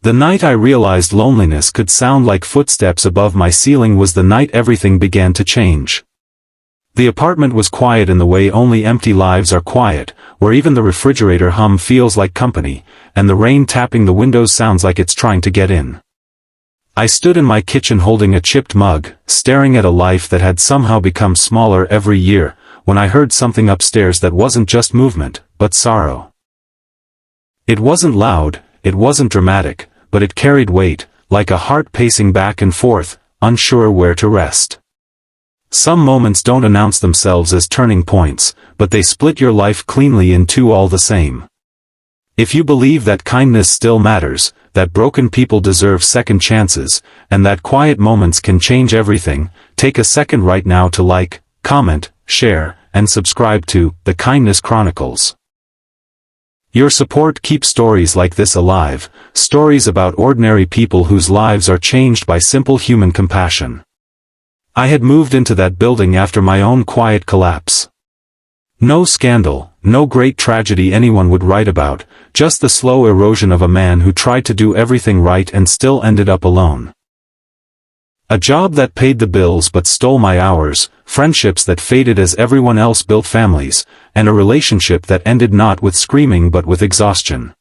The night I realized loneliness could sound like footsteps above my ceiling was the night everything began to change. The apartment was quiet in the way only empty lives are quiet, where even the refrigerator hum feels like company, and the rain tapping the windows sounds like it's trying to get in. I stood in my kitchen holding a chipped mug, staring at a life that had somehow become smaller every year, when I heard something upstairs that wasn't just movement, but sorrow. It wasn't loud, it wasn't dramatic, but it carried weight, like a heart pacing back and forth, unsure where to rest. Some moments don't announce themselves as turning points, but they split your life cleanly in two all the same. If you believe that kindness still matters, that broken people deserve second chances, and that quiet moments can change everything, take a second right now to like, comment, share, and subscribe to The Kindness Chronicles. Your support keeps stories like this alive, stories about ordinary people whose lives are changed by simple human compassion. I had moved into that building after my own quiet collapse. No scandal, no great tragedy anyone would write about, just the slow erosion of a man who tried to do everything right and still ended up alone. A job that paid the bills but stole my hours, friendships that faded as everyone else built families, and a relationship that ended not with screaming but with exhaustion.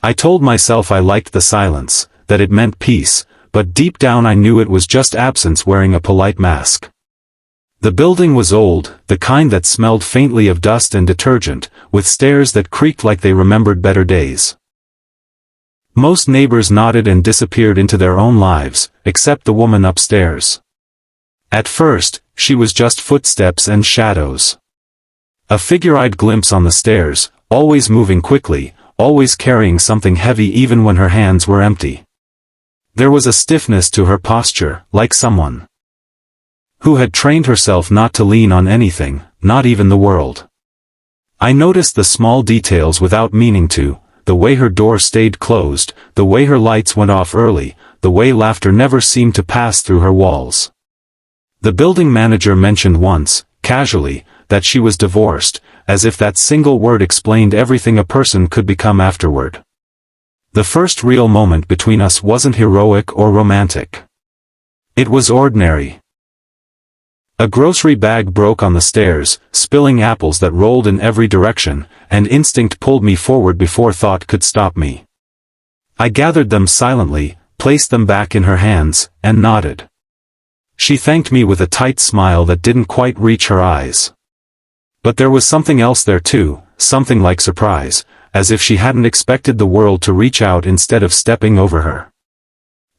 I told myself I liked the silence, that it meant peace, but deep down I knew it was just absence wearing a polite mask. The building was old, the kind that smelled faintly of dust and detergent, with stairs that creaked like they remembered better days. Most neighbors nodded and disappeared into their own lives, except the woman upstairs. At first, she was just footsteps and shadows. A figure-eyed glimpse on the stairs, always moving quickly, always carrying something heavy even when her hands were empty. There was a stiffness to her posture, like someone who had trained herself not to lean on anything, not even the world. I noticed the small details without meaning to, the way her door stayed closed, the way her lights went off early, the way laughter never seemed to pass through her walls. The building manager mentioned once, casually, that she was divorced, as if that single word explained everything a person could become afterward. The first real moment between us wasn't heroic or romantic. It was ordinary. A grocery bag broke on the stairs, spilling apples that rolled in every direction, and instinct pulled me forward before thought could stop me. I gathered them silently, placed them back in her hands, and nodded. She thanked me with a tight smile that didn't quite reach her eyes. But there was something else there too, something like surprise, as if she hadn't expected the world to reach out instead of stepping over her.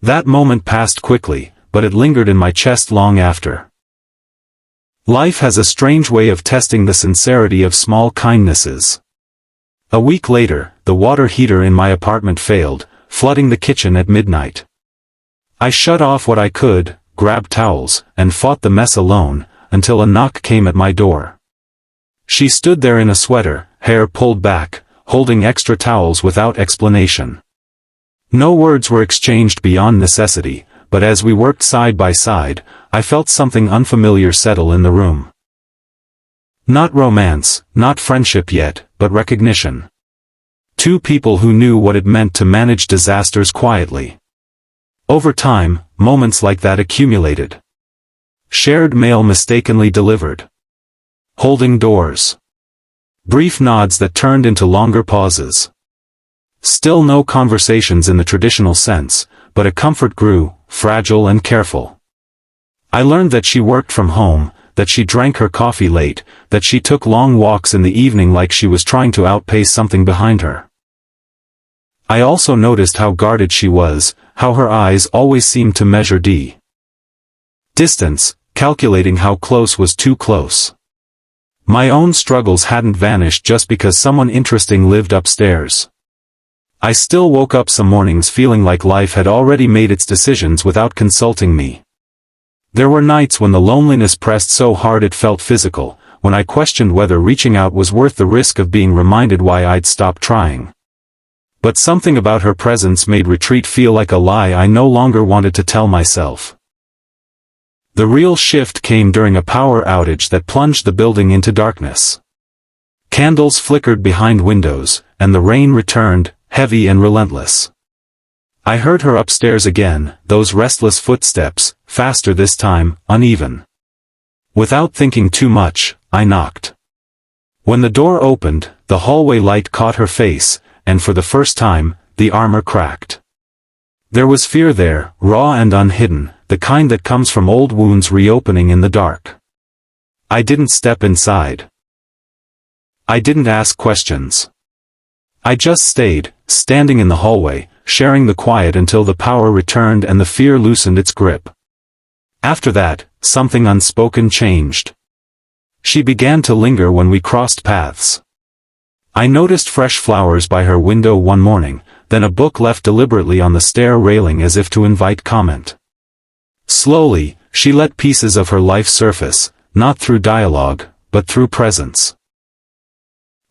That moment passed quickly, but it lingered in my chest long after. Life has a strange way of testing the sincerity of small kindnesses. A week later, the water heater in my apartment failed, flooding the kitchen at midnight. I shut off what I could, grabbed towels, and fought the mess alone, until a knock came at my door. She stood there in a sweater, hair pulled back, holding extra towels without explanation. No words were exchanged beyond necessity, but as we worked side by side, I felt something unfamiliar settle in the room. Not romance, not friendship yet, but recognition. Two people who knew what it meant to manage disasters quietly. Over time, moments like that accumulated. Shared mail mistakenly delivered. Holding doors. Brief nods that turned into longer pauses. Still no conversations in the traditional sense, but a comfort grew, fragile and careful. I learned that she worked from home, that she drank her coffee late, that she took long walks in the evening like she was trying to outpace something behind her. I also noticed how guarded she was, how her eyes always seemed to measure distance, calculating how close was too close. My own struggles hadn't vanished just because someone interesting lived upstairs. I still woke up some mornings feeling like life had already made its decisions without consulting me. There were nights when the loneliness pressed so hard it felt physical, when I questioned whether reaching out was worth the risk of being reminded why I'd stopped trying. But something about her presence made retreat feel like a lie I no longer wanted to tell myself. The real shift came during a power outage that plunged the building into darkness. Candles flickered behind windows, and the rain returned, heavy and relentless. I heard her upstairs again, those restless footsteps, faster this time, uneven. Without thinking too much, I knocked. When the door opened, the hallway light caught her face, and for the first time, the armor cracked. There was fear there, raw and unhidden, the kind that comes from old wounds reopening in the dark. I didn't step inside. I didn't ask questions. I just stayed, standing in the hallway, sharing the quiet until the power returned and the fear loosened its grip. After that, something unspoken changed. She began to linger when we crossed paths. I noticed fresh flowers by her window one morning, then a book left deliberately on the stair railing as if to invite comment. Slowly, she let pieces of her life surface, not through dialogue, but through presence.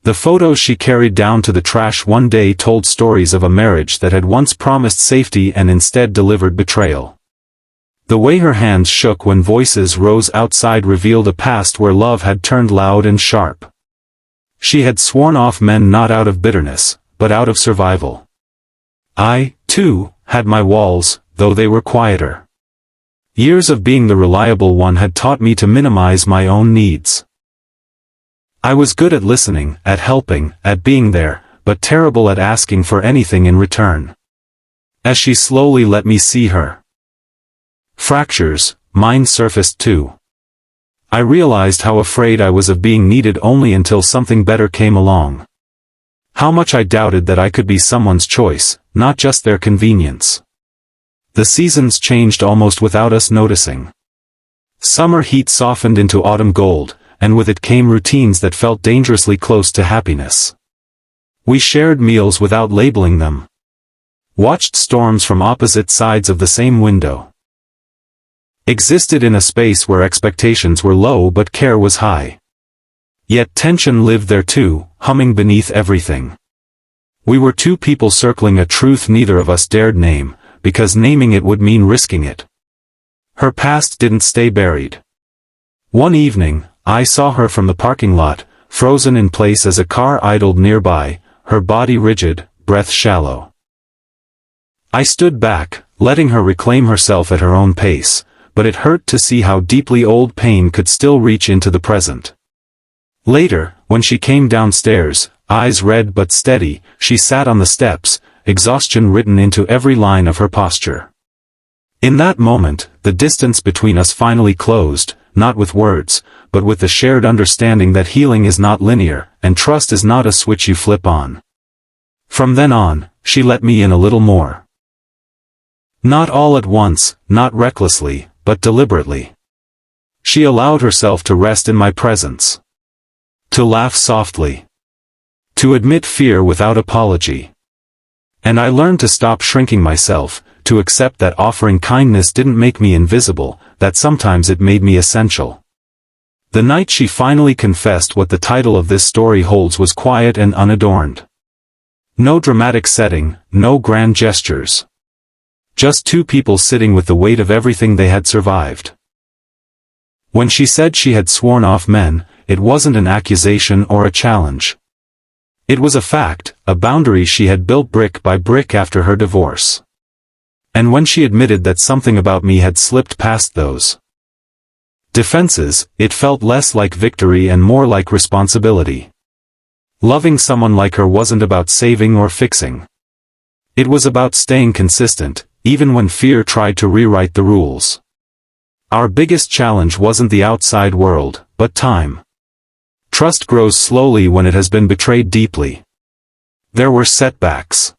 The photos she carried down to the trash one day told stories of a marriage that had once promised safety and instead delivered betrayal. The way her hands shook when voices rose outside revealed a past where love had turned loud and sharp. She had sworn off men not out of bitterness, but out of survival. I, too, had my walls, though they were quieter. Years of being the reliable one had taught me to minimize my own needs. I was good at listening, at helping, at being there, but terrible at asking for anything in return. As she slowly let me see her fractures, mine surfaced too. I realized how afraid I was of being needed only until something better came along. How much I doubted that I could be someone's choice, not just their convenience. The seasons changed almost without us noticing. Summer heat softened into autumn gold, and with it came routines that felt dangerously close to happiness. We shared meals without labeling them. Watched storms from opposite sides of the same window. Existed in a space where expectations were low but care was high. Yet tension lived there too, humming beneath everything. We were two people circling a truth neither of us dared name, because naming it would mean risking it. Her past didn't stay buried. One evening, I saw her from the parking lot, frozen in place as a car idled nearby, her body rigid, breath shallow. I stood back, letting her reclaim herself at her own pace, but it hurt to see how deeply old pain could still reach into the present. Later, when she came downstairs, eyes red but steady, she sat on the steps, exhaustion written into every line of her posture. In that moment, the distance between us finally closed, not with words, but with the shared understanding that healing is not linear, and trust is not a switch you flip on. From then on, she let me in a little more. Not all at once, not recklessly, but deliberately. She allowed herself to rest in my presence. To laugh softly. To admit fear without apology. And I learned to stop shrinking myself, to accept that offering kindness didn't make me invisible, that sometimes it made me essential. The night she finally confessed what the title of this story holds was quiet and unadorned. No dramatic setting, no grand gestures. Just two people sitting with the weight of everything they had survived. When she said she had sworn off men, it wasn't an accusation or a challenge. It was a fact, a boundary she had built brick by brick after her divorce. And when she admitted that something about me had slipped past those defenses, it felt less like victory and more like responsibility. Loving someone like her wasn't about saving or fixing. It was about staying consistent, even when fear tried to rewrite the rules. Our biggest challenge wasn't the outside world, but time. Trust grows slowly when it has been betrayed deeply. There were setbacks.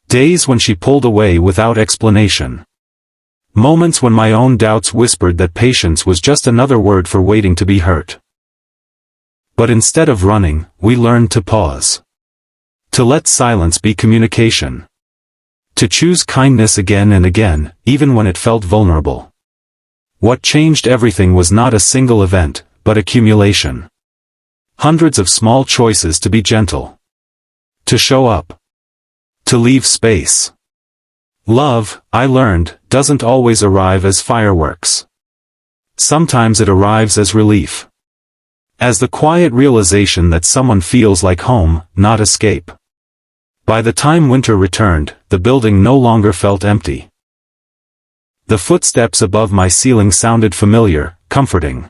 Days when she pulled away without explanation. Moments when my own doubts whispered that patience was just another word for waiting to be hurt. But instead of running, we learned to pause. To let silence be communication. To choose kindness again and again, even when it felt vulnerable. What changed everything was not a single event, but accumulation. Hundreds of small choices to be gentle. To show up. To leave space. Love, I learned, doesn't always arrive as fireworks. Sometimes it arrives as relief. As the quiet realization that someone feels like home, not escape. By the time winter returned, the building no longer felt empty. The footsteps above my ceiling sounded familiar, comforting.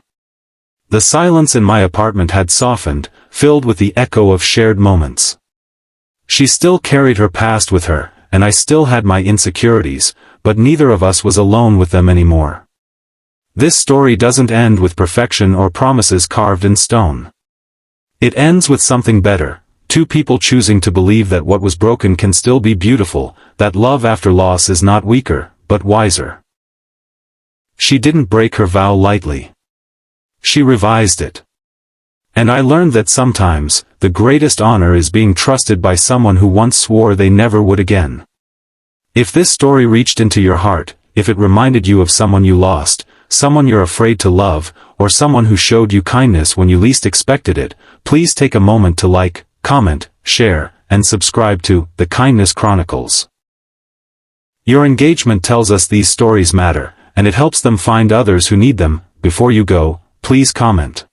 The silence in my apartment had softened, filled with the echo of shared moments. She still carried her past with her, and I still had my insecurities, but neither of us was alone with them anymore. This story doesn't end with perfection or promises carved in stone. It ends with something better, two people choosing to believe that what was broken can still be beautiful, that love after loss is not weaker, but wiser. She didn't break her vow lightly. She revised it. And I learned that sometimes, the greatest honor is being trusted by someone who once swore they never would again. If this story reached into your heart, if it reminded you of someone you lost, someone you're afraid to love, or someone who showed you kindness when you least expected it, please take a moment to like, comment, share, and subscribe to The Kindness Chronicles. Your engagement tells us these stories matter, and it helps them find others who need them. Before you go, please comment.